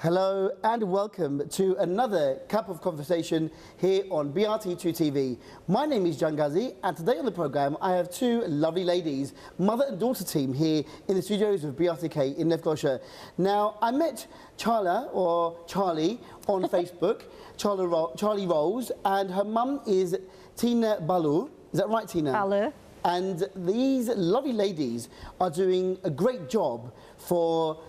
Hello and welcome to another Cup of Conversation here on BRT2 TV. My name is John Ghazi, and today on the programme I have two lovely ladies, mother and daughter team here in the studios of BRTK in Neftgosha. Now, I met Charla, or Charlie, on Facebook, Charlie Rolls, and her mum is Tina Balu. Is that right, Tina? Balu. And these lovely ladies are doing a great job for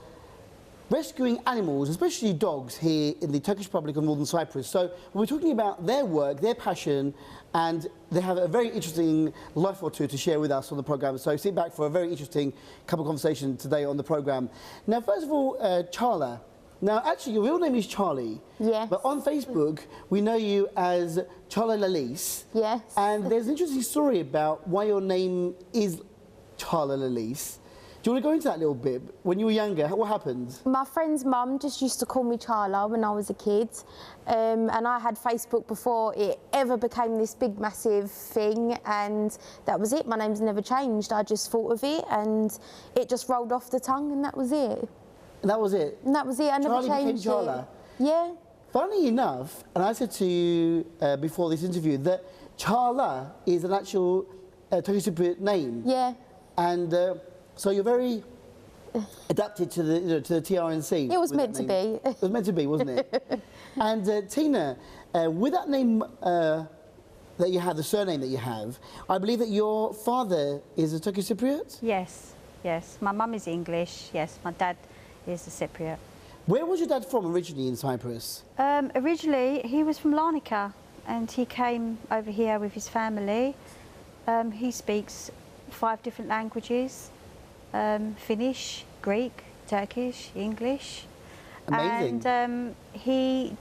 rescuing animals, especially dogs, here in the Turkish Republic of Northern Cyprus. So we're talking about their work, their passion, and they have a very interesting life or two to share with us on the programme. So sit back for a very interesting couple of conversations today on the programme. Now, first of all, Charla. Now, actually, your real name is Charlie. Yes. But on Facebook, we know you as Charla Lalise. Yes. And there's an interesting story about why your name is Charla Lalise. Do you want to go into that a little bit? When you were younger, what happened? My friend's mum just used to call me Charla when I was a kid. And I had Facebook before it ever became this big, massive thing. And that was it. My name's never changed. I just thought of it and it just rolled off the tongue and that was it. And that was it? And that was it. I never changed became Charla. it. Yeah. Funny enough, and I said to you before this interview, that Charla is an actual Turkish Cypriot name. Yeah. And so you're very adapted to the to the TRNC. It was meant to be. It was meant to be, wasn't it? And Tina, with that name that you have, the surname that you have, I believe that your father is a Turkish Cypriot? Yes, yes. My mum is English, yes. My dad is a Cypriot. Where was your dad from originally in Cyprus? Originally, he was from Larnaca and he came over here with his family. He speaks 5 different languages. Finnish, Greek, Turkish, English. Amazing. And he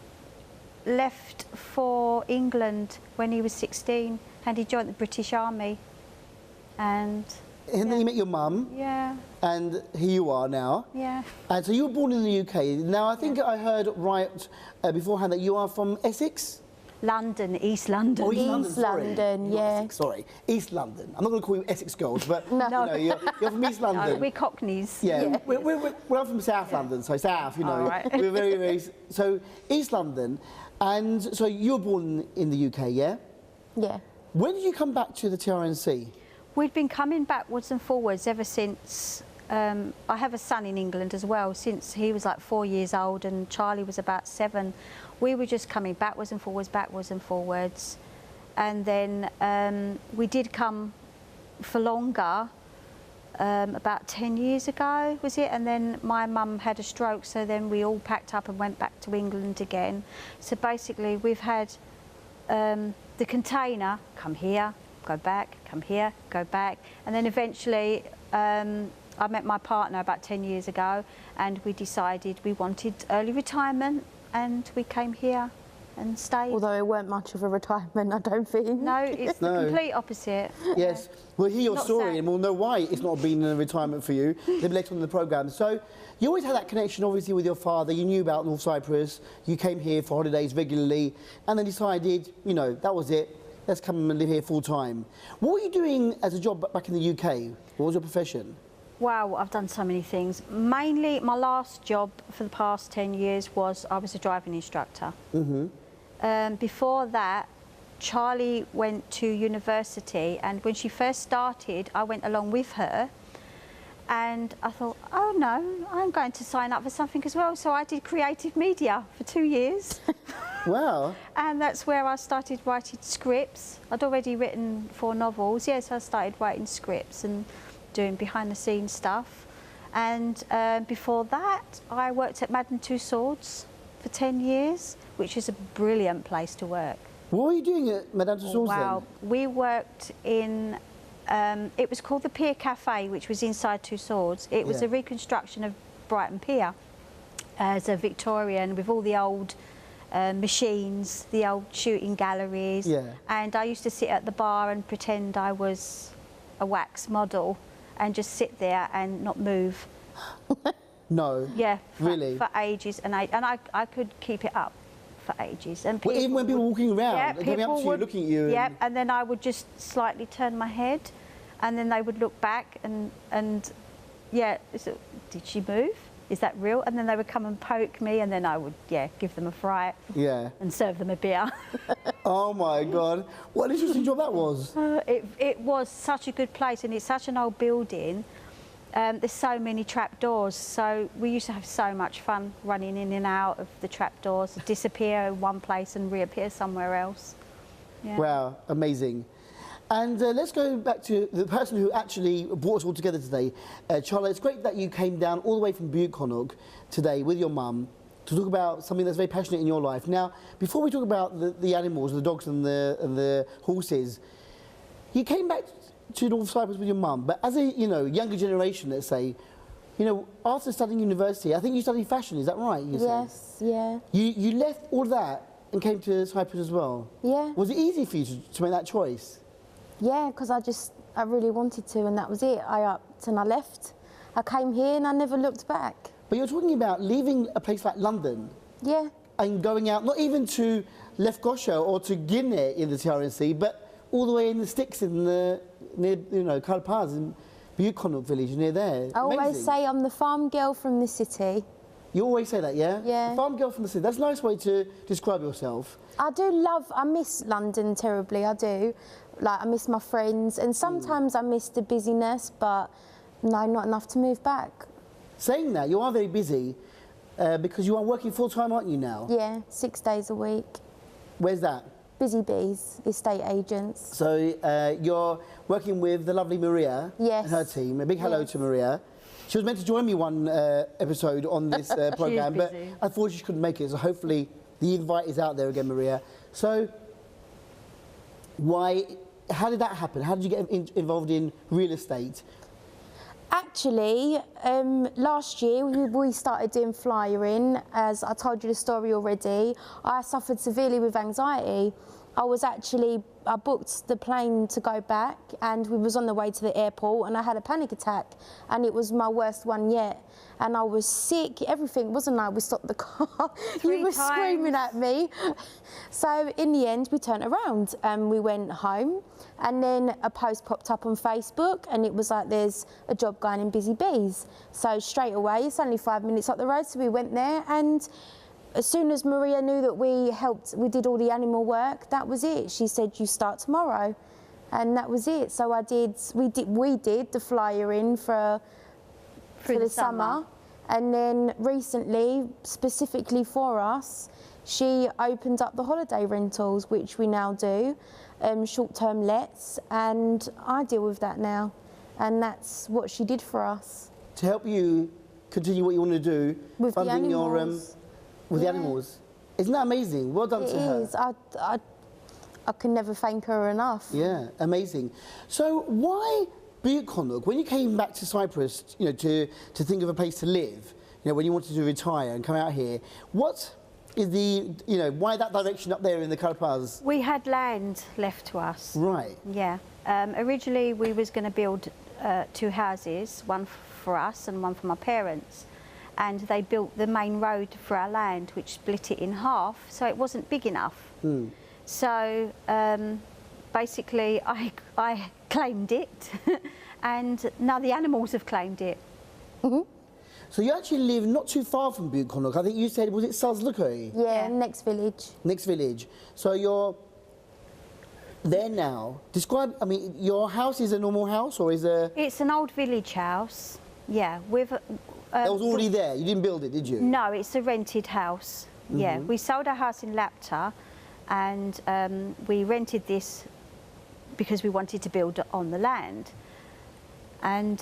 left for England when he was 16 and he joined the British Army. And then you met your mum. Yeah. And here you are now. Yeah. And so you were born in the UK. Now, I think I heard right beforehand that you are from Essex? London, East London. Oh, East London, yeah. Essex, sorry, East London. I'm not going to call you Essex girls, but No. you know, you're from East London. No, we're Cockneys. Yeah, we're from South London, so South, you know. All right. We're very, very... So, East London, and so you were born in the UK, yeah? Yeah. When did you come back to the TRNC? We'd been coming backwards and forwards ever since. I have a son in England as well, since he was like 4 years old and Charlie was about 7. We were just coming backwards and forwards. And then we did come for longer, about 10 years ago, was it? And then my mum had a stroke, so then we all packed up and went back to England again. So basically we've had the container come here, go back, come here, go back. And then eventually I met my partner about 10 years ago and we decided we wanted early retirement and we came here and stayed. Although it weren't much of a retirement, I don't think. No, it's the complete opposite. Yes, we'll hear your Not story sad. and we'll know why it's not been a retirement for you a little later on in the programme. So you always had that connection obviously with your father. You knew about North Cyprus, you came here for holidays regularly and then decided, you know, that was it. Let's come and live here full time. What were you doing as a job back in the UK? What was your profession? Wow, I've done so many things. Mainly, my last job for the past 10 years was I was a driving instructor. Before that, Charlie went to university, and when she first started, I went along with her. And I thought, oh no, I'm going to sign up for something as well. So I did creative media for 2 years. Wow. And that's where I started writing scripts. I'd already written 4 novels. Yes, I started writing scripts and doing behind the scenes stuff. And before that, I worked at Madame Tussauds for 10 years, which is a brilliant place to work. What were you doing at Madame Tussauds Wow, then? we worked in, it was called the Pier Cafe, which was inside Tussauds. It was a reconstruction of Brighton Pier as a Victorian with all the old machines, the old shooting galleries. Yeah. And I used to sit at the bar and pretend I was a wax model and just sit there and not move. No. Yeah, Really? for ages, and I could keep it up for ages. And Well, even when people were walking around, coming up to you, looking at you. Yeah, and then I would just slightly turn my head, and then they would look back and yeah, so, did she move? is that real? And then they would come and poke me, and then I would, give them a fright and serve them a beer. Oh my God, what an interesting job that was. It was such a good place, and it's such an old building. There's so many trapdoors, so we used to have so much fun running in and out of the trapdoors, disappear in one place and reappear somewhere else. Yeah. Wow, amazing. And let's go back to the person who actually brought us all together today. Charlotte, it's great that you came down all the way from Buchanan today with your mum to talk about something that's very passionate in your life. Now, before we talk about the animals, the dogs and the horses, you came back to North Cyprus with your mum, but as a younger generation, let's say, after studying university, I think you studied fashion, is that right? Yes, yeah. You left all that and came to Cyprus as well? Yeah. Was it easy for you to make that choice? Yeah, because I really wanted to, and that was it. I upped and I left. I came here and I never looked back. But you're talking about leaving a place like London. Yeah. And going out, not even to Lefkosia or to Guinea in the Tyrrhenian Sea, but all the way in the sticks near Karpaz in Buchanan village, near there. I always say I'm the farm girl from the city. You always say that, yeah? Yeah. The farm girl from the city. That's a nice way to describe yourself. I miss London terribly, I do. Like, I miss my friends, and sometimes I miss the busyness, but no, not enough to move back. Saying that, you are very busy because you are working full-time, aren't you now? Yeah, 6 days a week. Where's that? Busy Bees, estate agents. So you're working with the lovely Maria and her team. A big hello to Maria. She was meant to join me one episode on this programme, but unfortunately she couldn't make it, so hopefully the invite is out there again, Maria. So how did that happen? How did you get involved in real estate? Actually, last year we started doing flyering. As I told you the story already, I suffered severely with anxiety. I booked the plane to go back, and we was on the way to the airport, and I had a panic attack, and it was my worst one yet. And I was sick, everything, wasn't I? We stopped the car. You were screaming at me. So in the end, we turned around and we went home, and then a post popped up on Facebook, and it was like, there's a job going in Busy Bees. So straight away, it's only 5 minutes up the road, so we went there, and as soon as Maria knew that we did all the animal work, that was it. She said, you start tomorrow. And that was it. So we did the flyering for the summer. And then recently, specifically for us, she opened up the holiday rentals, which we now do, short-term lets, and I deal with that now. And that's what she did for us. To help you continue what you want to do, with funding the animals. The animals. Isn't that amazing? Well done to her. It is. I can never thank her enough. Yeah, amazing. So why Buchanan? When you came back to Cyprus, to think of a place to live, when you wanted to retire and come out here, what is why that direction up there in the Karpaz? We had land left to us. Right. Yeah. Originally we was going to build 2 houses, one for us and one for my parents. And they built the main road for our land, which split it in half, so it wasn't big enough. So basically I claimed it, and now the animals have claimed it. So you actually live not too far from Buchanan. I think you said, was it Sazluköy? Yeah, next village. Next village. So you're there now. Describe, your house is a normal house, or is a... It's an old village house, yeah, with... that was already there? You didn't build it, did you? No, it's a rented house. Yeah, we sold our house in Lapta, and we rented this because we wanted to build on the land. And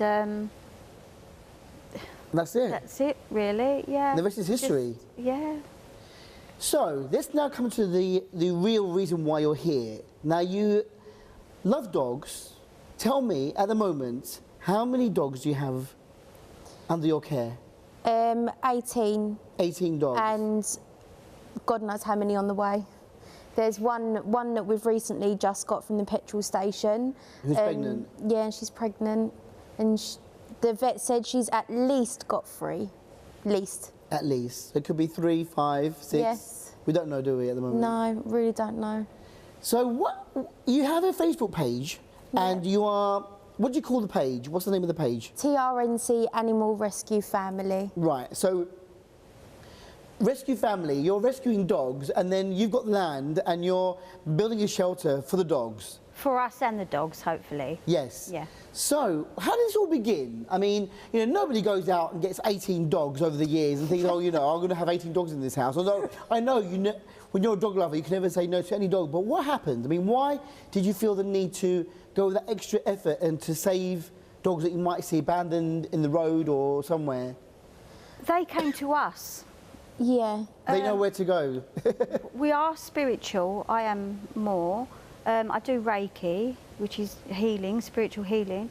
that's it? That's it, really, yeah. The rest is history? Yeah. So, let's now come to the real reason why you're here. Now, you love dogs. Tell me, at the moment, how many dogs do you have under your care? 18. 18 dogs. And God knows how many on the way. There's one that we've recently just got from the petrol station. Who's pregnant? Yeah, she's pregnant. And the vet said she's at least got 3. Least. At least. It could be 3, 5, 6. Yes. We don't know, do we, at the moment? No, really don't know. So you have a Facebook page, and you are what do you call the page? What's the name of the page? TRNC Animal Rescue Family. Right, so rescue family, you're rescuing dogs and then you've got land and you're building a shelter for the dogs. For us and the dogs, hopefully. Yes. Yeah. So, how did this all begin? I mean, you know, nobody goes out and gets 18 dogs over the years and thinks, oh, you know, I'm going to have 18 dogs in this house. Although, I know, when you're a dog lover, you can never say no to any dog. But what happened? I mean, why did you feel the need to go with that extra effort and to save dogs that you might see abandoned in the road or somewhere? They came to us. Yeah. They know where to go. We are spiritual. I am more. I do Reiki, which is healing, spiritual healing.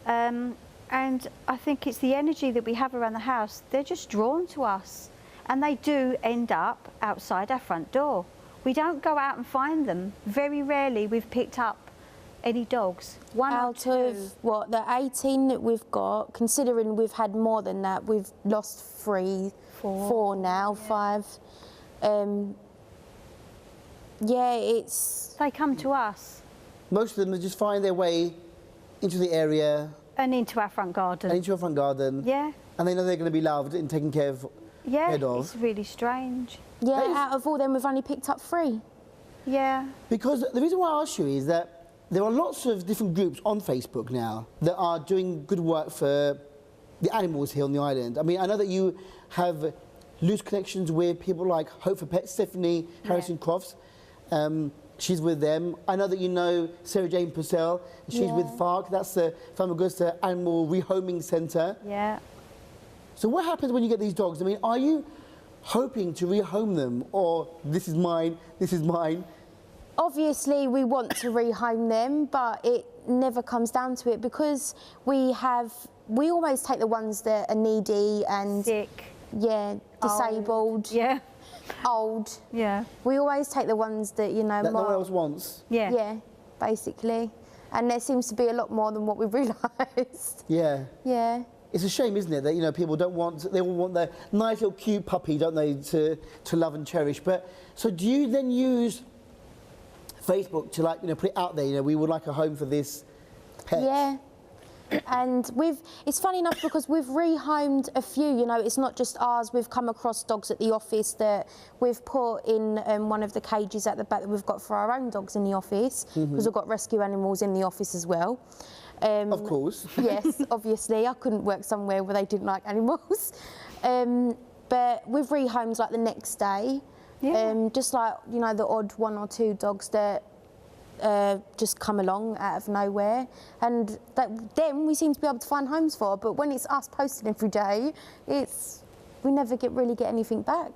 And I think it's the energy that we have around the house. They're just drawn to us. And they do end up outside our front door. We don't go out and find them. Very rarely we've picked up any dogs. One Out or of, two. what, the 18 that we've got, considering we've had more than that, we've lost 3, Four. 4 now, 5. Yeah, it's... They come to us. Most of them just find their way into the area And into our front garden. and into your front garden. Yeah. And they know they're going to be loved and taken care of. Yeah, Head of. it's really strange. Yeah, That is- out of all them, we've only picked up 3. Yeah. Because the reason why I ask you is that there are lots of different groups on Facebook now that are doing good work for the animals here on the island. I mean, I know that you have loose connections with people like Hope for Pets, Stephanie Harrison Crofts. She's with them. I know that you know Sarah Jane Purcell. She's with FARC. That's the Famagusta Animal Rehoming Centre. Yeah. So what happens when you get these dogs? I mean, are you hoping to rehome them, or this is mine, this is mine? Obviously, we want to rehome them, but it never comes down to it because we always take the ones that are needy and Sick. yeah, disabled, Yeah. old. Yeah. We always take the ones that, you know, That no more, one else wants. Yeah. yeah, basically. And there seems to be a lot more than what we realised. Yeah. Yeah. It's a shame, isn't it, that, you know, people don't want, they all want their nice little cute puppy, don't they, to love and cherish. But, so do you then use Facebook to, like, you know, put it out there, you know, we would like a home for this pet? Yeah. And it's funny enough because we've rehomed a few, you know, it's not just ours. We've come across dogs at the office that we've put in one of the cages at the back that we've got for our own dogs in the office, because we've got rescue animals in the office as well. Of course. Yes, obviously. I couldn't work somewhere where they didn't like animals. But we've rehomed like the next day. Yeah. Just like, you know, the odd 1 or 2 dogs that just come along out of nowhere. And them we seem to be able to find homes for. But when it's us posting every day, we never really get anything back.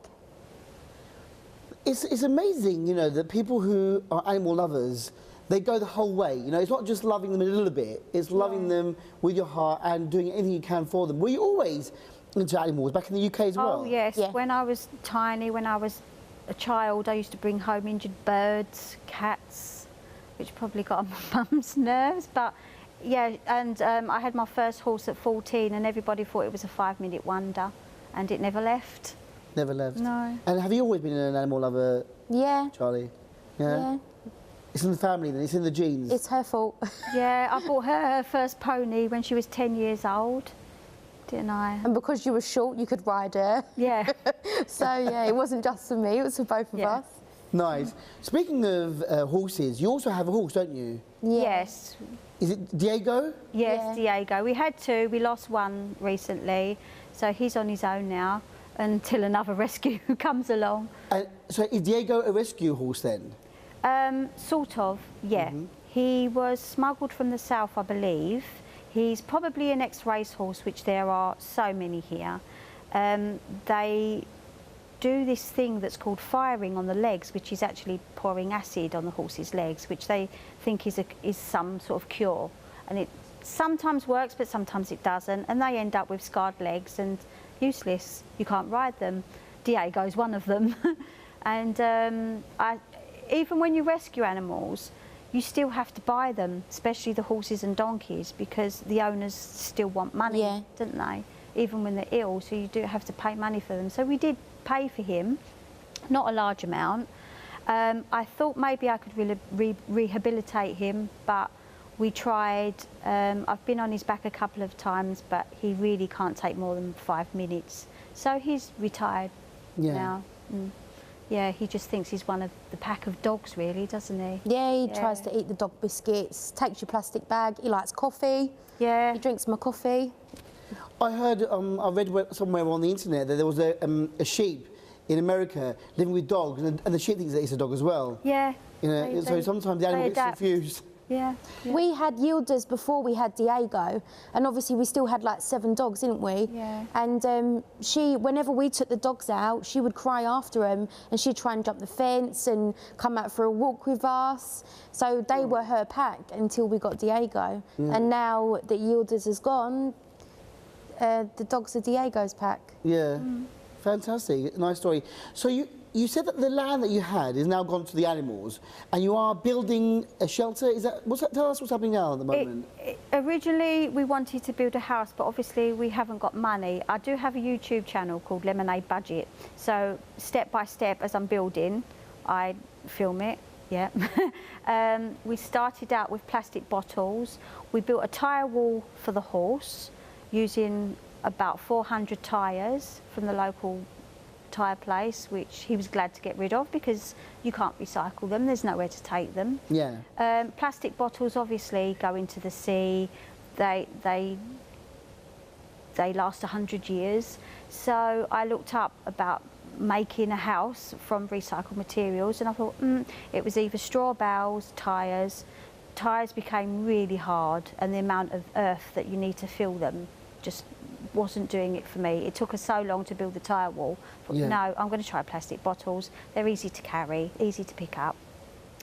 It's amazing, you know, that people who are animal lovers, they go the whole way. You know, it's not just loving them a little bit, it's loving them with your heart and doing anything you can for them. Were you always into animals back in the UK as well? Oh, yes. Yeah. When I was tiny, when I was a child, I used to bring home injured birds, cats, which probably got on my mum's nerves. But, yeah, and I had my first horse at 14 and everybody thought it was a 5-minute wonder and it never left. Never left? No. And have you always been an animal lover, Yeah. Charlie? Yeah. It's in the family then, it's in the genes. It's her fault. Yeah, I bought her first pony when she was 10 years old, didn't I? And because you were short, you could ride her. Yeah. So, yeah, it wasn't just for me, it was for both of Yeah. us. Nice. Speaking of horses, you also have a horse, don't you? Yes. Is it Diego? Yes, Yeah. Diego. We had 2. We lost 1 recently, so he's on his own now until another rescue comes along. So is Diego a rescue horse then? Sort of, yeah. He was smuggled from the south, I believe. He's probably an ex-racehorse, which there are so many here. They do this thing that's called firing on the legs, which is actually pouring acid on the horse's legs, which they think is some sort of cure. And it sometimes works, but sometimes it doesn't. And they end up with scarred legs and useless. You can't ride them. Diego's one of them. And even when you rescue animals, you still have to buy them, especially the horses and donkeys, because the owners still want money, Yeah. don't they? Even when they're ill, so you do have to pay money for them. So we did pay for him, not a large amount. I thought maybe I could rehabilitate him, but We tried, I've been on his back a couple of times, but he really can't take more than 5 minutes. So he's retired now. Yeah, he just thinks he's one of the pack of dogs, really, doesn't he? Yeah, he tries to eat the dog biscuits, takes your plastic bag. He likes coffee. Yeah. He drinks my coffee. I heard, I read somewhere on the internet that there was a sheep in America living with dogs, and the sheep thinks that it's a dog as well. Yeah. You know, so sometimes the animal gets confused. Yeah. We had yielders before we had Diego, and obviously we still had like 7 dogs, didn't we? Yeah. And she, whenever we took the dogs out, she would cry after them, and she'd try and jump the fence and come out for a walk with us. So they were her pack until we got Diego. And now that yielders has gone, the dogs are Diego's pack. Yeah. Fantastic. Nice story. So you said that the land that you had is now gone to the animals, and you are building a shelter. Is that tell us what's happening now at the moment? Originally, we wanted to build a house, but obviously we haven't got money. I do have a YouTube channel called Lemonade Budget. So step by step, as I'm building, I film it. Yeah. We started out with plastic bottles. We built a tyre wall for the horse using about 400 tyres from the local tyre place, which he was glad to get rid of because you can't recycle them, there's nowhere to take them. Yeah. Plastic bottles obviously go into the sea, they last 100 years. So I looked up about making a house from recycled materials, and I thought it was either straw bales, tyres. Tyres became really hard, and the amount of earth that you need to fill them just wasn't doing it for me. It took us so long to build the tyre wall. But no, I'm going to try plastic bottles. They're easy to carry, easy to pick up,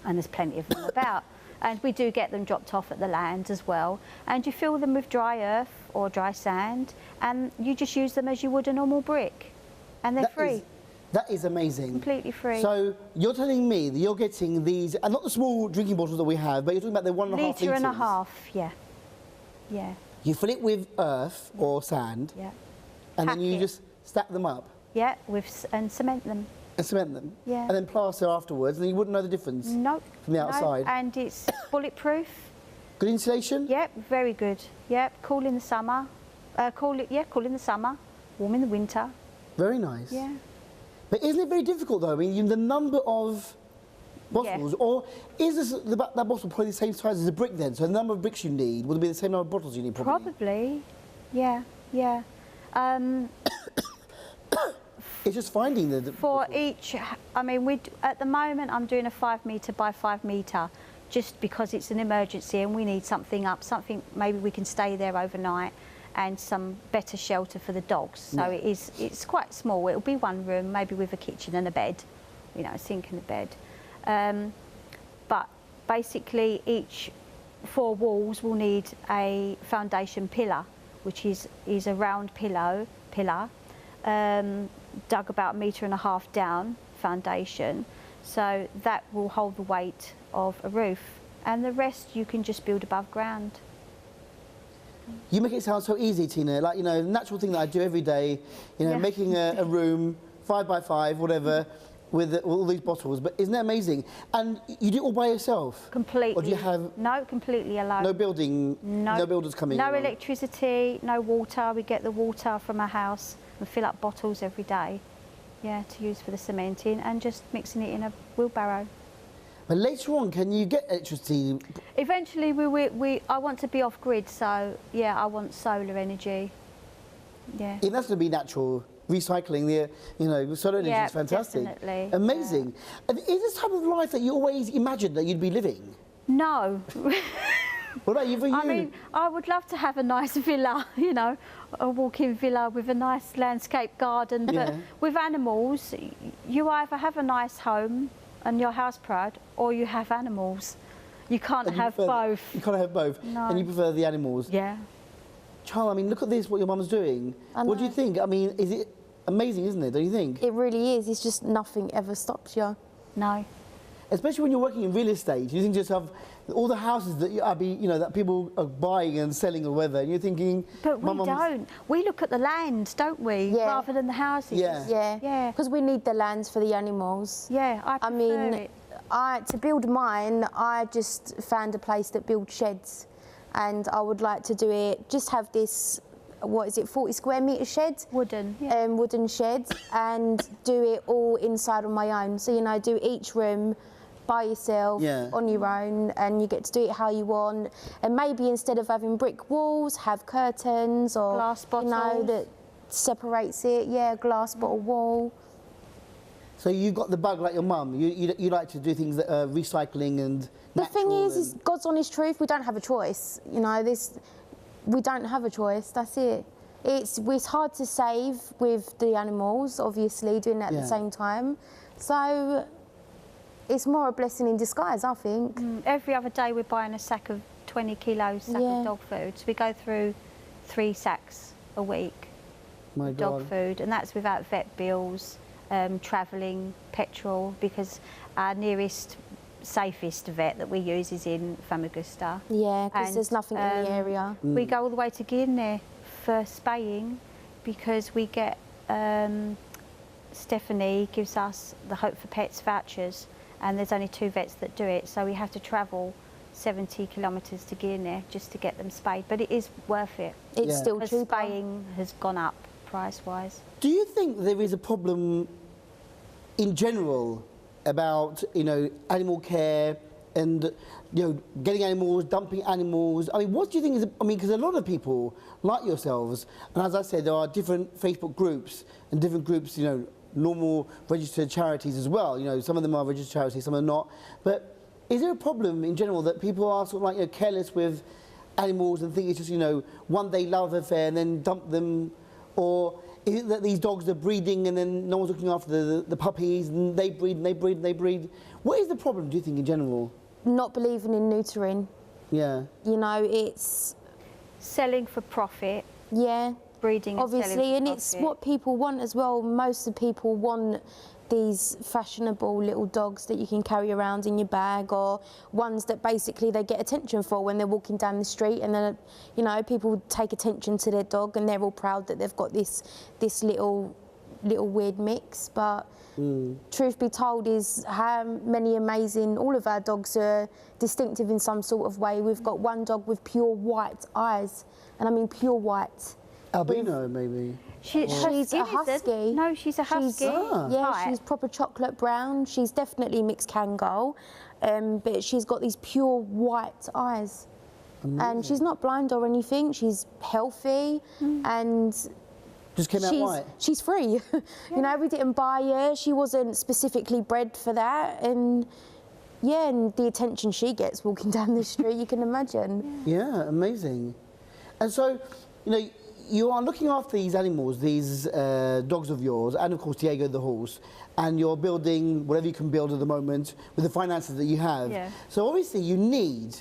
and there's plenty of them about. And we do get them dropped off at the land as well. And you fill them with dry earth or dry sand, and you just use them as you would a normal brick. And they're free. That is amazing. Completely free. So you're telling me that you're getting these, and not the small drinking bottles that we have, but you're talking about the 1.5 litres. Litre and a half, yeah. Yeah. You fill it with earth or sand, and then you just stack them up. Yeah, and cement them. And cement them. Yeah. And then plaster afterwards, and you wouldn't know the difference. Nope. From the outside. And it's bulletproof. Good insulation. Yep, very good. Yep, cool in the summer. Cool in the summer, warm in the winter. Very nice. Yeah. But isn't it very difficult though? I mean, the number of bottles, or is that bottle probably the same size as a brick then? So the number of bricks you need would it be the same number of bottles you need probably? Probably, yeah. It's just finding the for bottle. each. I mean, at the moment I'm doing a 5 metre by 5 metre, just because it's an emergency and we need something maybe we can stay there overnight, and some better shelter for the dogs. So it's quite small. It'll be one room, maybe with a kitchen and a bed, you know, a sink and a bed. But basically each 4 walls will need a foundation pillar, which is a round pillar, dug about 1.5 metres down, foundation. So that will hold the weight of a roof, and the rest you can just build above ground. You make it sound so easy, Tina. Like, you know, the natural thing that I do every day, you know, making a room 5 by 5, whatever, with all these bottles. But isn't that amazing? And you do it all by yourself? Completely. Or do you have... No, completely alone. No building, no builders coming in? No electricity, no water. We get the water from our house and fill up bottles every day, to use for the cementing, and just mixing it in a wheelbarrow. But later on, can you get electricity? Eventually, I want to be off grid, so I want solar energy. Yeah. If that's going to be natural, recycling solar energy is fantastic. Definitely. Amazing. And is this type of life that you always imagined that you'd be living? No. What about you? For you? I mean, I would love to have a nice villa, you know, a walk-in villa with a nice landscape garden. But with animals, you either have a nice home and your house proud, or you have animals. You can't have both. You can't have both. No. And you prefer the animals. Yeah. Charles, I mean, look at this, what your mum's doing. What do you think? I mean, is it amazing, isn't it? Don't you think? It really is. It's just nothing ever stops you. No. Especially when you're working in real estate, you think to yourself, all the houses that that people are buying and selling or whatever, and you're thinking... But we don't. We look at the land, don't we? Yeah. Rather than the houses. Yeah. Yeah. Because we need the lands for the animals. Yeah, I prefer it. To build mine, I just found a place that builds sheds, and I would like to do it, just have this, what is it, 40 square metre shed? Wooden, yeah. Wooden sheds, and do it all inside on my own. So, you know, do each room by yourself, on your own, and you get to do it how you want. And maybe instead of having brick walls, have curtains or glass bottles. You know, that separates it. Yeah, glass bottle wall. So you got the bug like your mum. You like to do things that are recycling and The thing is God's honest truth. We don't have a choice. You know, we don't have a choice. That's it. It's hard to save with the animals, obviously, doing that at the same time. So it's more a blessing in disguise, I think. Every other day we're buying a sack of 20 kilos sack of dog food. So we go through 3 sacks a week of dog food, and that's without vet bills, travelling, petrol, because our nearest, safest vet that we use is in Famagusta. Yeah, because there's nothing in the area. We go all the way to Guinea for spaying because we get, Stephanie gives us the Hope for Pets vouchers, and there's only 2 vets that do it, so we have to travel 70 kilometres to Guinea just to get them spayed, but it is worth it. It's still because cheaper. spaying has gone up price-wise. Do you think there is a problem in general about, you know, animal care and, you know, getting animals, dumping animals? I mean, what do you think is, I mean, because a lot of people like yourselves, and as I said, there are different Facebook groups and different groups, you know, normal registered charities as well. You know, some of them are registered charities, some are not. But is there a problem in general that people are sort of like, you know, careless with animals and think it's just, you know, one day love affair and then dump them? Or is it that these dogs are breeding and then no one's looking after the puppies and they breed and they breed and they breed? What is the problem, do you think, in general? Not believing in neutering. Yeah. You know, it's... Selling for profit. Yeah. Breeding and obviously, selling for and profit. it's what people want as well. Most of the people want these fashionable little dogs that you can carry around in your bag, or ones that basically they get attention for when they're walking down the street, and then, you know, people take attention to their dog and they're all proud that they've got this little weird mix. But truth be told is how many amazing, all of our dogs are distinctive in some sort of way. We've got one dog with pure white eyes, and I mean pure white. Albino, maybe? She's a husky. No, she's a husky. She's proper chocolate brown. She's definitely mixed Kangal, but she's got these pure white eyes. Amazing. And she's not blind or anything. She's healthy and... Just came out white? She's free. You know, we didn't buy her. She wasn't specifically bred for that. And yeah, and the attention she gets walking down the street, you can imagine. Yeah, amazing. And so, you know, you are looking after these animals, these dogs of yours, and of course Diego the horse, and you're building whatever you can build at the moment with the finances that you have. Yeah. So obviously you need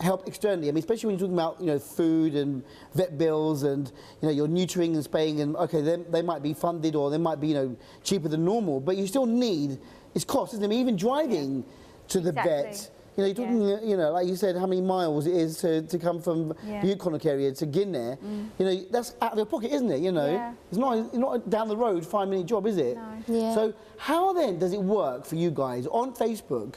help externally. I mean, especially when you're talking about, you know, food and vet bills and, you know, you're neutering and spaying, and okay, they might be funded or they might be, you know, cheaper than normal, but you still need, it's cost, isn't it? I mean, even driving to the vet. You know, you're talking, you know, like you said, how many miles it is to come from the Yukon area to Guinea. You know, that's out of your pocket, isn't it? You know, it's not down the road, 5-minute job, is it? No. Yeah. So how then does it work for you guys on Facebook?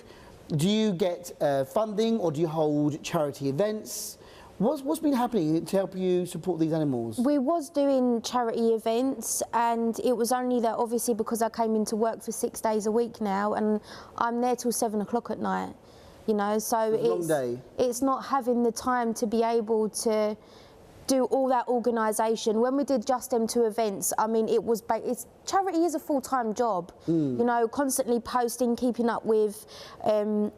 Do you get funding, or do you hold charity events? What's been happening to help you support these animals? We was doing charity events, and it was only that obviously because I came into work for 6 days a week now, and I'm there till 7 o'clock at night. You know, so it's not having the time to be able to do all that organisation. When we did just them 2 events, I mean, charity is a full-time job. You know, constantly posting, keeping up with your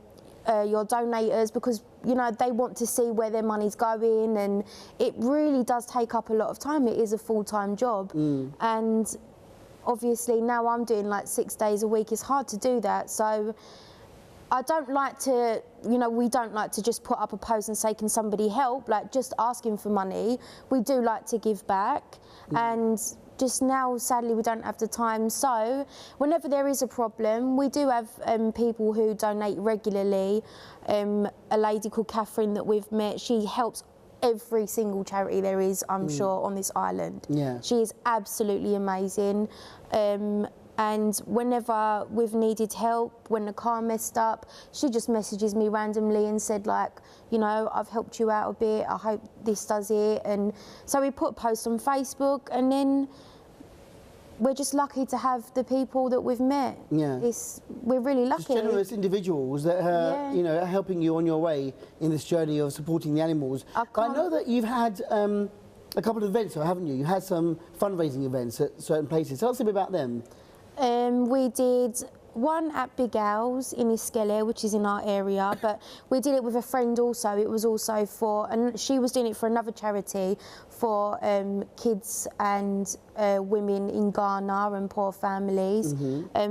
donators, because, you know, they want to see where their money's going, and it really does take up a lot of time. It is a full-time job. And obviously now I'm doing like 6 days a week. It's hard to do that. So I don't like to, you know, we don't like to just put up a post and say, can somebody help? Like, just asking for money. We do like to give back. And just now, sadly, we don't have the time. So whenever there is a problem, we do have people who donate regularly. A lady called Catherine that we've met, she helps every single charity there is, I'm sure, on this island. Yeah. She is absolutely amazing. And whenever we've needed help, when the car messed up, she just messages me randomly and said, like, you know, I've helped you out a bit, I hope this does it. And so we put a post on Facebook, and then we're just lucky to have the people that we've met. Yeah. We're really lucky. Just generous individuals that are, you know, are helping you on your way in this journey of supporting the animals. I know that you've had a couple of events, haven't you? You had some fundraising events at certain places. Tell us a bit about them. We did one at Big Owls in Iskele, which is in our area, but we did it with a friend also. It was also for, and she was doing it for another charity for kids and women in Ghana and poor families.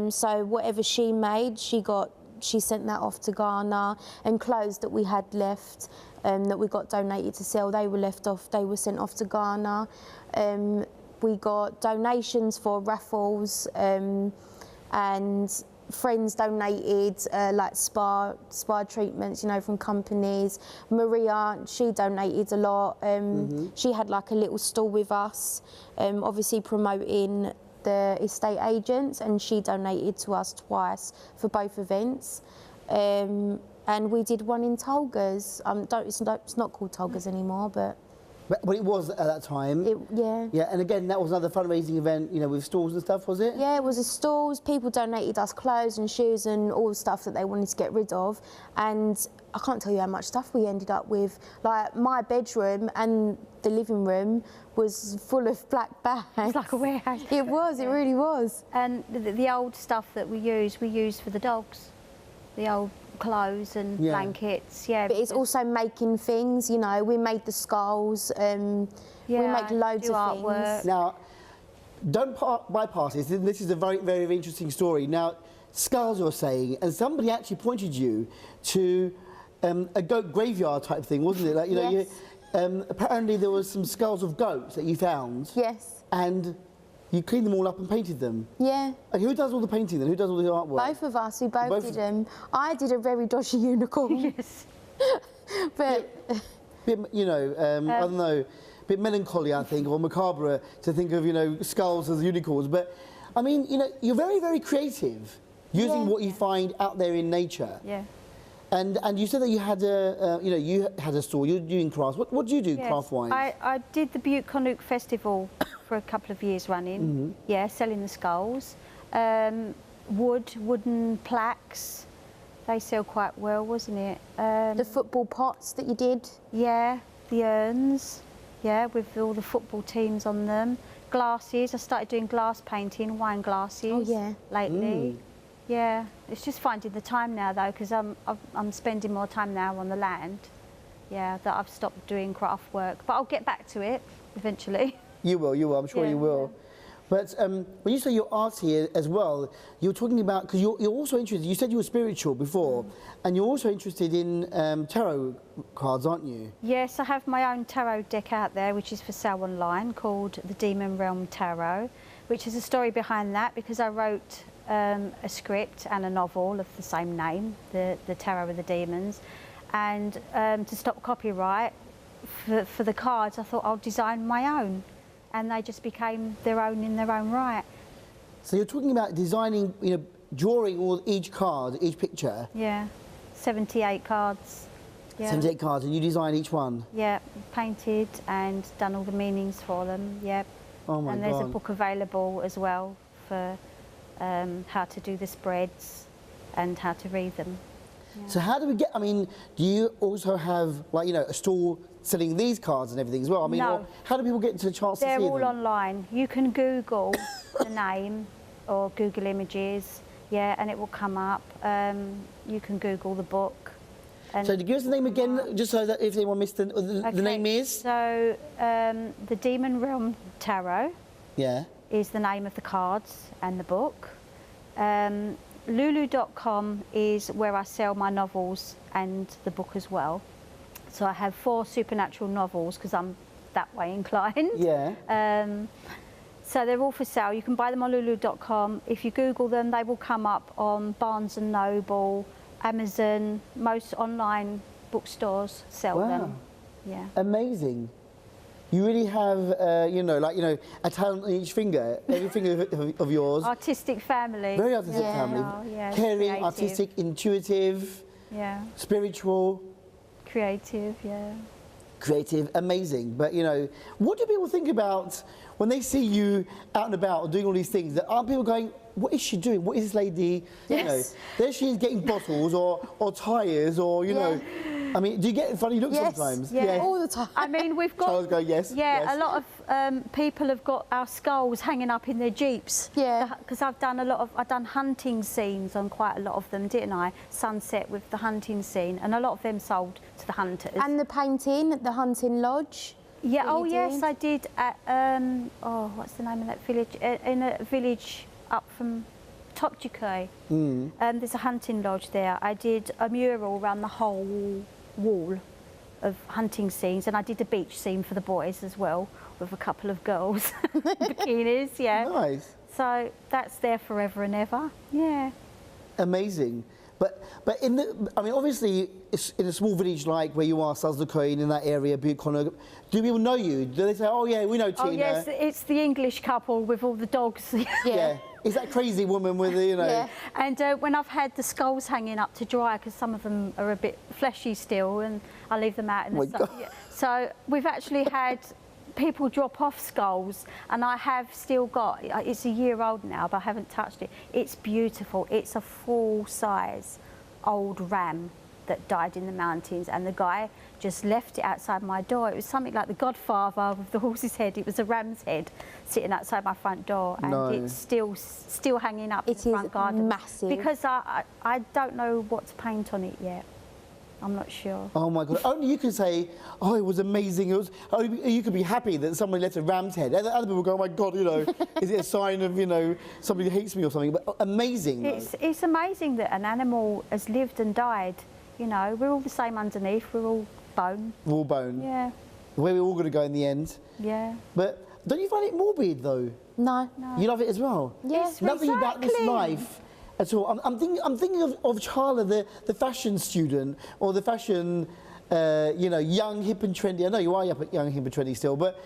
So whatever she made, she sent that off to Ghana, and clothes that we had left that we got donated to sell, they were sent off to Ghana. We got donations for raffles, and friends donated like spa treatments, you know, from companies. Maria, she donated a lot. She had like a little stall with us, obviously promoting the estate agents, and she donated to us twice for both events. And we did one in Tolga's. It's not called Tolga's anymore, but it was at that time. Yeah. Yeah, and again, that was another fundraising event, you know, with stalls and stuff, was it? Yeah, it was a stalls. People donated us clothes and shoes and all the stuff that they wanted to get rid of. And I can't tell you how much stuff we ended up with. Like, my bedroom and the living room was full of black bags. It's like a warehouse. It was, it really was. And the old stuff that we used for the dogs. The old clothes and blankets, But it's also making things, you know, we made the skulls, we make loads of artwork. things. Now, don't bypass this. This is a very, very interesting story. Now, skulls you're saying, and somebody actually pointed you to a goat graveyard type thing, wasn't it? Like, you know, apparently there was some skulls of goats that you found. Yes. And you cleaned them all up and painted them? Yeah. And who does all the painting then? Who does all the artwork? Both of us, we both did them. I did a very dodgy unicorn. Yes. But... you know, I don't know, a bit melancholy, I think, or macabre to think of, you know, skulls as unicorns. But, I mean, you know, you're very, very creative, using what you find out there in nature. Yeah. And you said that you had you had a store. You're doing crafts. What do you do craft-wise? I did the Butte Connook Festival for a couple of years running. Yeah, selling the skulls, wooden plaques. They sell quite well, wasn't it? the football pots that you did. Yeah, the urns. Yeah, with all the football teams on them. Glasses. I started doing glass painting, wine glasses. Oh yeah. Lately. Yeah, it's just finding the time now though, because I'm spending more time now on the land. Yeah, that I've stopped doing craft work, but I'll get back to it eventually. You will. I'm sure you will. But when you say you're arty as well, you're talking about, because you're also interested, you said you were spiritual before, and you're also interested in tarot cards, aren't you? Yes, I have my own tarot deck out there, which is for sale online, called the Demon Realm Tarot, which is a story behind that, because I wrote a script and a novel of the same name, the Tarot of the Demons, and to stop copyright for the cards, I thought I'll design my own, and they just became their own in their own right. So you're talking about designing, you know, drawing each card, each picture. Yeah, 78 cards. Yeah. 78 cards, and you design each one. Yeah, painted and done all the meanings for them. Yeah. Oh my God. And there's a book available as well for how to do the spreads and how to read them. Yeah. So how do we get, I mean, do you also have, like, you know, a store selling these cards and everything as well? I mean, No. how do people get to the chance to see them? They're all online. You can Google the name or Google Images, yeah, and it will come up. You can Google the book. And So give us the name again, just so that if anyone missed the name is? So the Demon Realm Tarot is the name of the cards and the book. Lulu.com is where I sell my novels and the book as well. So I have 4 supernatural novels because I'm that way inclined. Yeah. So they're all for sale. You can buy them on Lulu.com. If you Google them, they will come up on Barnes & Noble, Amazon. Most online bookstores sell them. Yeah. Amazing. You really have, a talent on each finger, every finger of yours. Artistic family. Very artistic Yeah. family. Oh, yeah, Caring, creative. artistic, intuitive, Yeah, spiritual, creative, yeah. creative, amazing. But, what do people think about when they see you out and about or doing all these things? That aren't people going, what is she doing? What is this lady? Yes. There she is getting bottles or tyres or, I mean, do you get funny looks Yes. sometimes? Yeah. All the time. I mean, we've got... Charles go, yes. Yeah, yes. a lot of people have got our skulls hanging up in their jeeps. Yeah. Because I've done hunting scenes on quite a lot of them, didn't I? Sunset with the hunting scene, and a lot of them sold to the hunters. And the painting at the hunting lodge. yeah, that oh you yes, did? I did at what's the name of that village? In a village up from Topjikoi. There's a hunting lodge there. I did a mural around the whole wall of hunting scenes, and I did a beach scene for the boys as well with a couple of girls in bikinis. Yeah. Nice. So that's there forever and ever. Yeah. Amazing. But obviously, it's in a small village like where you are, Salzderkoin, in that area, Butte Connor, do people know you? Do they say, oh yeah, we know Tina? Oh yes, it's the English couple with all the dogs. Yeah. Is that crazy woman with the, Yeah. And when I've had the skulls hanging up to dry, because some of them are a bit fleshy still, and I leave them out in Oh the my sun. God. Yeah. So we've actually had people drop off skulls, and I have still got, it's a year old now, but I haven't touched it. It's beautiful. It's a full-size old ram that died in the mountains, and the guy just left it outside my door. It was something like The Godfather with the horse's head. It was a ram's head sitting outside my front door, and No. it's still hanging up in It the front is garden. massive. Because I don't know what to paint on it yet. I'm not sure. Oh my God! Only you can say, "Oh, it was amazing." It was. Only you could be happy that somebody left a ram's head. Other people go, "Oh my God!" Is it a sign of somebody hates me or something? But amazing. Though. It's amazing that an animal has lived and died. We're all the same underneath. We're all bone. Raw bone. Yeah, Where we're all going to go in the end. yeah. But don't you find it morbid though? No. You love it as well. Yes. It's Nothing about this recycling. life at all. I'm thinking of Charla, the fashion student, or the fashion, young, hip and trendy. I know you are young, hip and trendy still, but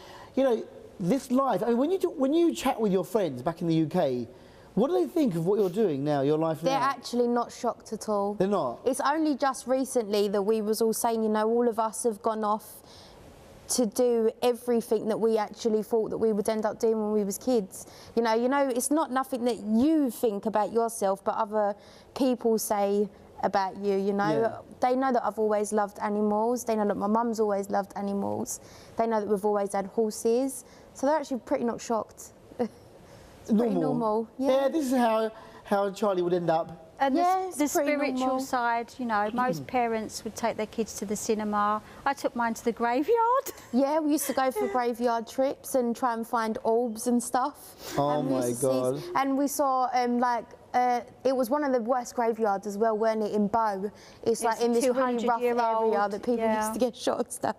this life. I mean, when you chat with your friends back in the UK, what do they think of what you're doing now, your life They're now? actually not shocked at all. They're not? It's only just recently that we was all saying, all of us have gone off to do everything that we actually thought that we would end up doing when we was kids. It's not nothing that you think about yourself, but other people say about you, Yeah. They know that I've always loved animals. They know that my mum's always loved animals. They know that we've always had horses. So they're actually pretty not shocked. Pretty normal. Yeah, this is how Charlie would end up. And Yeah, the it's pretty spiritual normal. side, most parents would take their kids to the cinema. I took mine to the graveyard. Yeah, we used to go for graveyard trips and try and find orbs and stuff. Oh And we my used to God. and we saw it was one of the worst graveyards as well, weren't it, in Bow? It's like in this really rough 200-year-old, area that people yeah. used to get shot and stuff.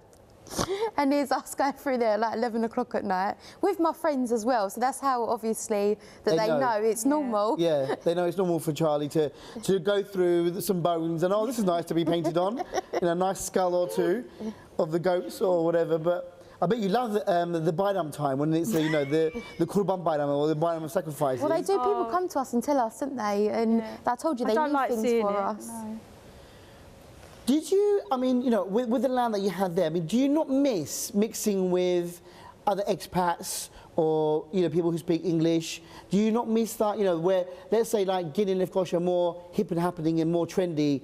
And here's us going through there like 11 o'clock at night with my friends as well. So that's how obviously that they know it's normal. Yeah, they know it's normal for Charlie to go through some bones and, oh, this is nice to be painted on, a nice skull or two of the goats or whatever. But I bet you love the Baidam time when it's, the Kurban Baidam or the Baidam of sacrifices. Well, they do. People come to us and tell us, don't they? And I told you I they don't leave like things seeing for it, us. no. Did you, with the land that you had there, do you not miss mixing with other expats or, people who speak English? Do you not miss that, where, let's say, like Guinea and Lefkosh are more hip and happening and more trendy?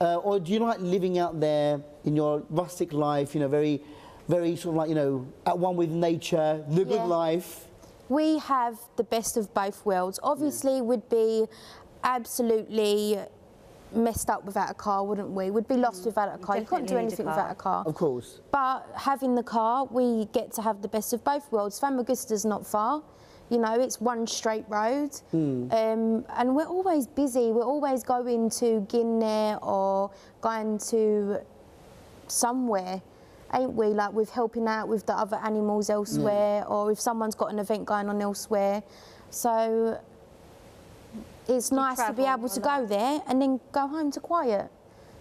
Or do you like living out there in your rustic life, very, very sort of like, at one with nature, the good life? We have the best of both worlds. Obviously, we'd be absolutely messed up without a car, wouldn't we? We'd be lost without a car. You can't do definitely need a anything car. without a car. Of course. But having the car, we get to have the best of both worlds. Famagusta's not far. It's one straight road. And we're always busy. We're always going to Guinea or going to somewhere, ain't we? Like with helping out with the other animals elsewhere, or if someone's got an event going on elsewhere. So it's nice to be travel able to go there and then go home to quiet.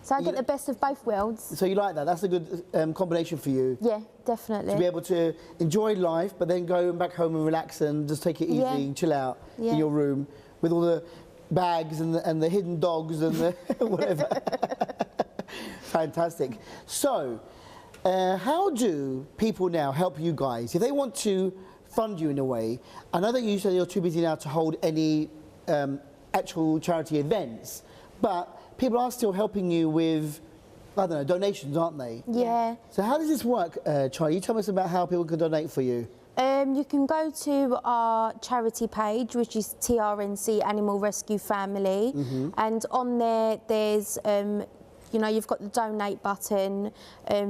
So I get the best of both worlds. So you like that? That's a good combination for you. Yeah, definitely. To be able to enjoy life, but then go back home and relax and just take it easy, chill out in your room with all the bags and the hidden dogs and the whatever. Fantastic. So, how do people now help you guys? If they want to fund you in a way, I know that you said you're too busy now to hold any actual charity events, but people are still helping you with, I don't know, donations, aren't they? Yeah. So how does this work, Charlie? You tell us about how people can donate for you. You can go to our charity page, which is TRNC Animal Rescue Family, and on there, there's you know, you've got the donate button,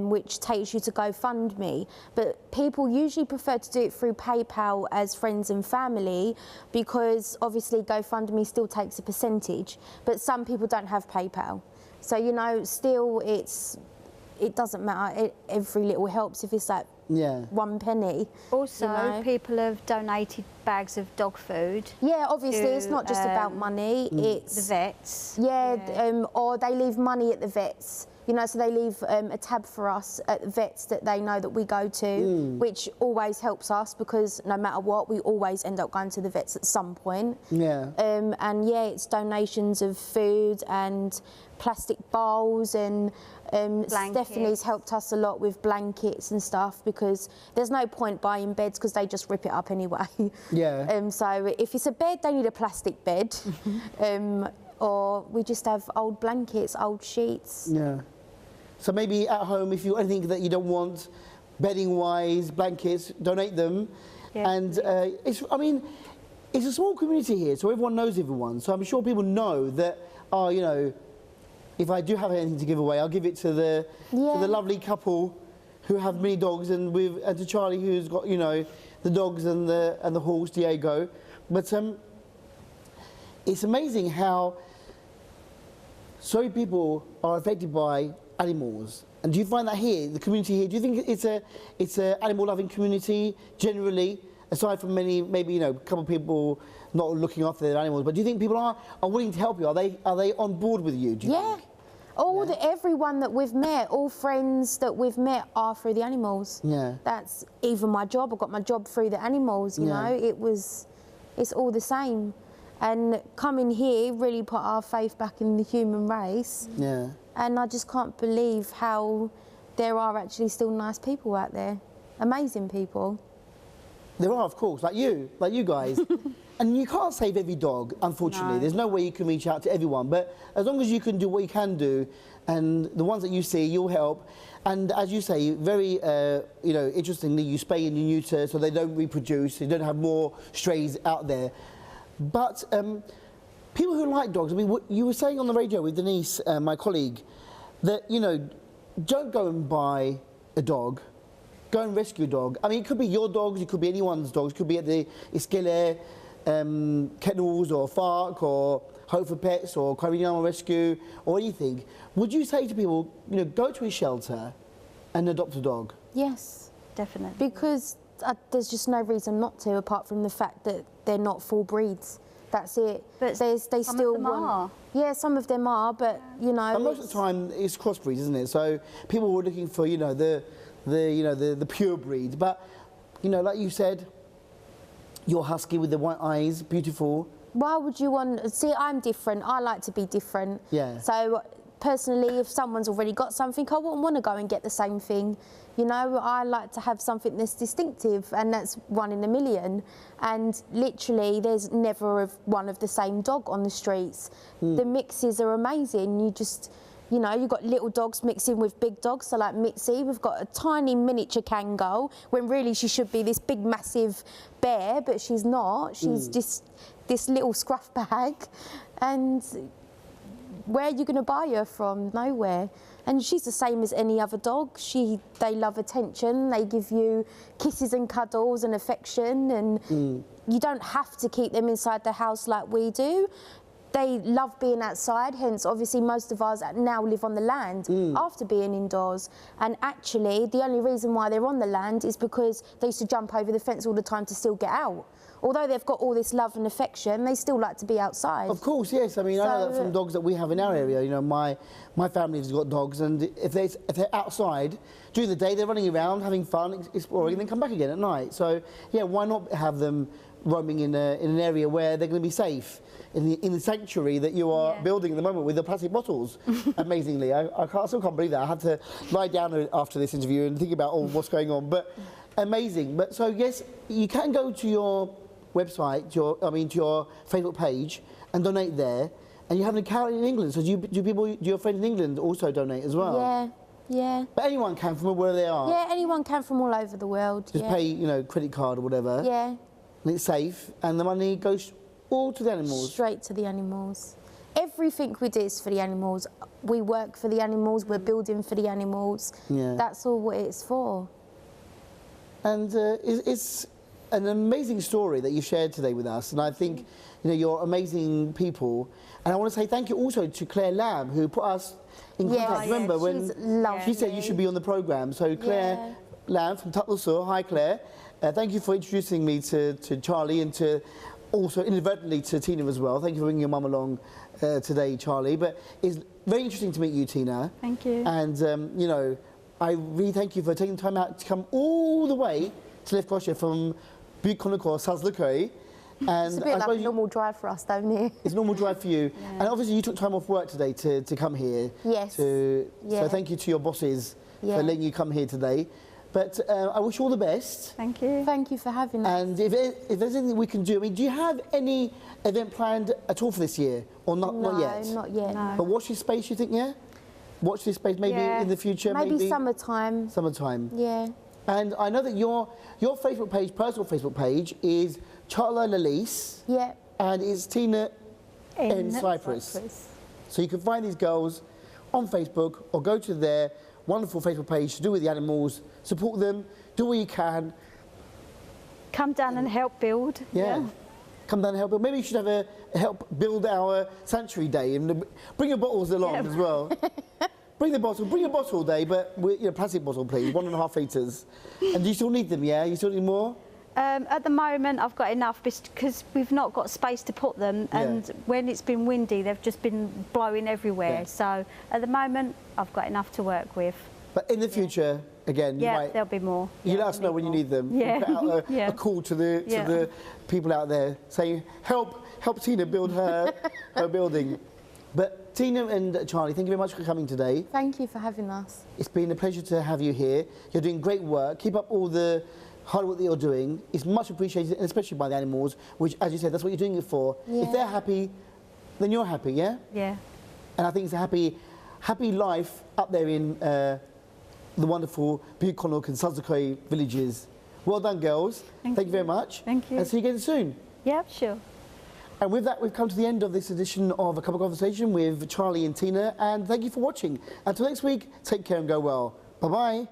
which takes you to GoFundMe. But people usually prefer to do it through PayPal as friends and family, because obviously GoFundMe still takes a percentage. But some people don't have PayPal, so you know, still it doesn't matter. Every little helps if it's like 1 penny. Also, you know. people have donated bags of dog food. Yeah, obviously, it's not just about money. It's the vets. Yeah, or they leave money at the vets. You know, so they leave a tab for us at the vets that they know that we go to, which always helps us, because no matter what, we always end up going to the vets at some point. Yeah. And yeah, it's donations of food and plastic bowls, and Stephanie's helped us a lot with blankets and stuff, because there's no point buying beds because they just rip it up anyway. Yeah. So if it's a bed, they need a plastic bed. Or we just have old blankets, old sheets. Yeah. So maybe at home, if you anything that you don't want, bedding-wise, blankets, donate them. Yeah. And I mean, it's a small community here, so everyone knows everyone. So I'm sure people know that, oh, you know, if I do have anything to give away, I'll give it to the lovely couple who have many dogs, and to Charlie, who's got, you know, the dogs and the horse, Diego. But it's amazing how so many people are affected by animals. And do you find that here, the community here, do you think it's a animal-loving community generally, aside from maybe, you know, a couple of people not looking after their animals, but do you think people are willing to help you? Are they on board with you, do you think? Everyone that we've met, all friends that we've met are through the animals. Yeah. That's even my job. I got my job through the animals, you know. It's all the same. And coming here really put our faith back in the human race. Yeah. And I just can't believe how there are actually still nice people out there. Amazing people. There are, of course, like you guys. And you can't save every dog, unfortunately. No. There's no way you can reach out to everyone. But as long as you can do what you can do, and the ones that you see, you'll help. And as you say, very, you know, interestingly, you spay and you neuter so they don't reproduce, so you don't have more strays out there. But people who like dogs, I mean, what you were saying on the radio with Denise, my colleague, that, you know, don't go and buy a dog. Go and rescue a dog. I mean, it could be your dogs, it could be anyone's dogs. It could be at the Iskele kennels or Fark or Hope for Pets or Caribbean Animal Rescue or anything. Would you say to people, you know, go to a shelter and adopt a dog? Yes. Definitely. Because there's just no reason not to, apart from the fact that they're not full breeds. That's it. But they some still of them are. Yeah, some of them are, but you know. But most of the time, it's crossbreeds, isn't it? So people were looking for, you know, the pure breed. But you know, like you said, your husky with the white eyes, beautiful. Why would you want? See, I'm different. I like to be different. Yeah. So personally, if someone's already got something, I wouldn't want to go and get the same thing. You know, I like to have something that's distinctive, and that's one in a million. And literally, there's never one of the same dog on the streets. The mixes are amazing. You just, you know, you've got little dogs mixing with big dogs. So like Mitzi, we've got a tiny miniature Kango, when really she should be this big, massive bear, but she's not. She's just this little scruff bag. And where are you going to buy her from? Nowhere. And she's the same as any other dog. They love attention. They give you kisses and cuddles and affection. And you don't have to keep them inside the house like we do. they love being outside, hence obviously most of us now live on the land after being indoors. And actually the only reason why they're on the land is because they used to jump over the fence all the time to still get out. Although they've got all this love and affection, they still like to be outside. Of course, yes. I mean, I know that from dogs that we have in our area. You know, my family has got dogs, and if they're outside during the day, they're running around, having fun, exploring, and then come back again at night. So, yeah, why not have them roaming in an area where they're going to be safe, in the sanctuary that you are building at the moment with the plastic bottles? Amazingly, I still can't believe that. I had to lie down after this interview and think about what's going on. But amazing. But so yes, you can go to your website, to your Facebook page, and donate there. And you have an account in England, so do your friends in England also donate as well? Yeah, yeah. But anyone can from where they are. Yeah, anyone can from all over the world. Just pay, you know, credit card or whatever. Yeah. And it's safe, and the money goes all to the animals. Straight to the animals. Everything we do is for the animals. We work for the animals. We're building for the animals. Yeah. That's all what it's for. And it's an amazing story that you shared today with us, and I think, you know, you're amazing people. And I want to say thank you also to Claire Lamb, who put us in contact. Remember when she said you should be on the programme? So Claire Lamb from Tuttle Sur. Hi, Claire. Thank you for introducing me to Charlie, and to also inadvertently to Tina as well. Thank you for bringing your mum along today, Charlie. But it's very interesting to meet you, Tina. Thank you. And you know, I really thank you for taking time out to come all the way to Lefkoshire from Butte Connaught, Salzlucay. And It's a bit like a normal drive for us down here. It's a normal drive for you. And obviously you took time off work today to come here. Yes. So thank you to your bosses for letting you come here today. But I wish you all the best. Thank you. Thank you for having us. And if there's anything we can do, I mean, do you have any event planned at all for this year? Or not yet? No, not yet. No. But watch this space, you think, yeah? Watch this space maybe in the future? Maybe summertime. Summertime. Yeah. And I know that your Facebook page, personal Facebook page, is Charla Lalise. Yeah. And it's Tina in Cyprus. So you can find these girls on Facebook or go to their wonderful Facebook page to do with the animals, support them, do what you can. Come down and help build. Yeah. Come down and help build. Maybe you should have a help build our sanctuary day, and bring your bottles along as well. Bring your bottle day, but plastic bottle please, 1.5 litres. And do you still need them, yeah? You still need more? At the moment I've got enough because we've not got space to put them, and when it's been windy they've just been blowing everywhere. So at the moment I've got enough to work with. But in the future, again, you might, there'll be more. You let us know when you need them. Yeah. You put out a call to the people out there saying, help Tina build her building. But Tina and Charlie, thank you very much for coming today. Thank you for having us. It's been a pleasure to have you here. You're doing great work. Keep up all the hard work that you're doing. It's much appreciated, and especially by the animals, which, as you said, that's what you're doing it for. Yeah. If they're happy, then you're happy, yeah? Yeah. And I think it's a happy life up there in the wonderful Butte Connaught and Salzlucay villages. Well done, girls. Thank you very much. Thank you. And see you again soon. Yeah, sure. And with that, we've come to the end of this edition of A Cup of Conversation with Charlie and Tina. And thank you for watching. Until next week, take care and go well. Bye-bye.